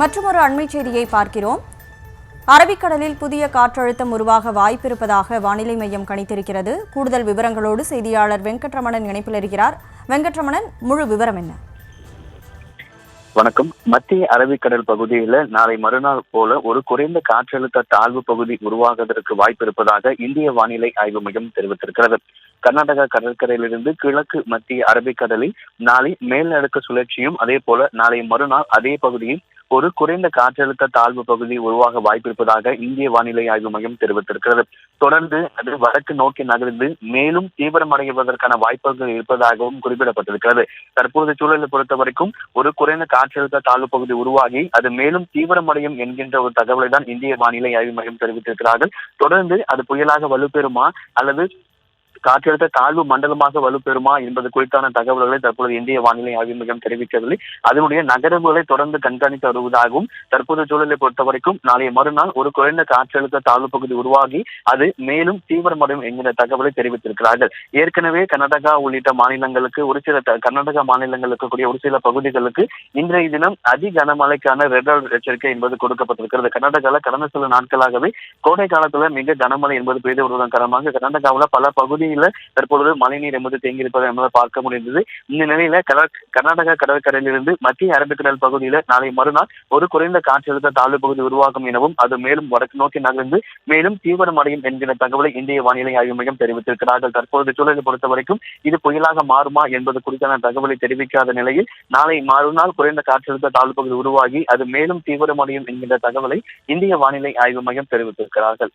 மற்றொரு அண்மைச் செய்தியை பார்க்கிறோம். அரபிக்கடலில் புதிய காற்றழுத்தம் உருவாக வாய்ப்பிருப்பதாக வானிலை மையம் கணித்திருக்கிறது. கூடுதல் விவரங்களோடு செய்தியாளர் வெங்கட்ரமணன் இணைப்பில் இருக்கிறார். வெங்கட்ரமணன், முழு விவரம் என்ன? வணக்கம். மத்திய அரபிக்கடல் பகுதியில் நாளை மறுநாள் போல ஒரு குறைந்த காற்றழுத்த தாழ்வு பகுதி உருவாகுவதற்கு வாய்ப்பு இருப்பதாக இந்திய வானிலை ஆய்வு மையம் தெரிவித்திருக்கிறது. கர்நாடகா கடற்கரையிலிருந்து கிழக்கு மத்திய அரபிக்கடலில் நாளை மேலடுக்கு சுழற்சியும் அதே போல நாளை மறுநாள் அதே பகுதியில் ஒரு குறைந்த காற்றழுத்த தாழ்வு பகுதி உருவாக வாய்ப்பிருப்பதாக இந்திய வானிலை ஆய்வு மையம் தெரிவித்திருக்கிறது. தொடர்ந்து அது வடக்கு நோக்கி நகர்ந்து மேலும் தீவிரமடைவதற்கான வாய்ப்புகள் இருப்பதாகவும் குறிப்பிடப்பட்டிருக்கிறது. தற்போது சூழலை பொறுத்த வரைக்கும் ஒரு குறைந்த காற்றழுத்த தாழ்வு பகுதி உருவாகி அது மேலும் தீவிரமடையும் என்கின்ற ஒரு தகவலை தான் இந்திய வானிலை ஆய்வு மையம் தெரிவித்திருக்கிறார்கள். தொடர்ந்து அது புயலாக வலுப்பெறுமா அல்லது காற்றழுத்த தாழ்வு மண்டலமாக வலுப்பெறுமா என்பது குறித்தான தகவல்களை தற்போது இந்திய வானிலை ஆய்வு மையம் தெரிவிக்கவில்லை. அதனுடைய நகர்வுகளை தொடர்ந்து கண்காணித்து வருவதாகவும் தற்போது சூழலை பொறுத்த வரைக்கும் நாளைய மறுநாள் ஒரு குறைந்த காற்றழுத்த தாழ்வு பகுதி உருவாகி அது மேலும் தீவிரமடையும் என்கிற தகவலை தெரிவித்திருக்கிறார்கள். ஏற்கனவே கர்நாடகா உள்ளிட்ட மாநிலங்களுக்கு கர்நாடகா மாநிலங்களுக்கு கூடிய ஒரு சில பகுதிகளுக்கு இன்றைய தினம் அதி கனமழைக்கான ரெட் அலர்ட் எச்சரிக்கை என்பது கொடுக்கப்பட்டிருக்கிறது. கர்நாடகாவில் கடந்த சில நாட்களாகவே கோடை காலத்துல மிக கனமழை என்பது பெய்து வருவதன் காரணமாக கர்நாடகாவில் பல பகுதியில் தற்பொழுது மழைநீர் என்பது தேங்கியிருப்பதை நம்மால் பார்க்க முடிந்தது. இந்த நிலையில கர்நாடகா கடற்கரையிலிருந்து மத்திய அரபிக்கடல் பகுதியில் நாளை மறுநாள் ஒரு குறைந்த காற்றழுத்த தாழ்வு பகுதி உருவாகும் எனவும் அது மேலும் வடக்கு நோக்கி நகர்ந்து மேலும் தீவிரமடையும் என்கிற தகவலை இந்திய வானிலை ஆய்வு மையம் தெரிவித்திருக்கிறார்கள். தற்போது சூழலை பொறுத்த வரைக்கும் இது புயலாக மாறுமா என்பது குறித்தான தகவலை தெரிவிக்காத நிலையில் நாளை மறுநாள் குறைந்த காற்றழுத்த தாழ்வு பகுதி உருவாகி அது மேலும் தீவிரமடையும் என்கிற தகவலை இந்திய வானிலை ஆய்வு மையம் தெரிவித்திருக்கிறார்கள்.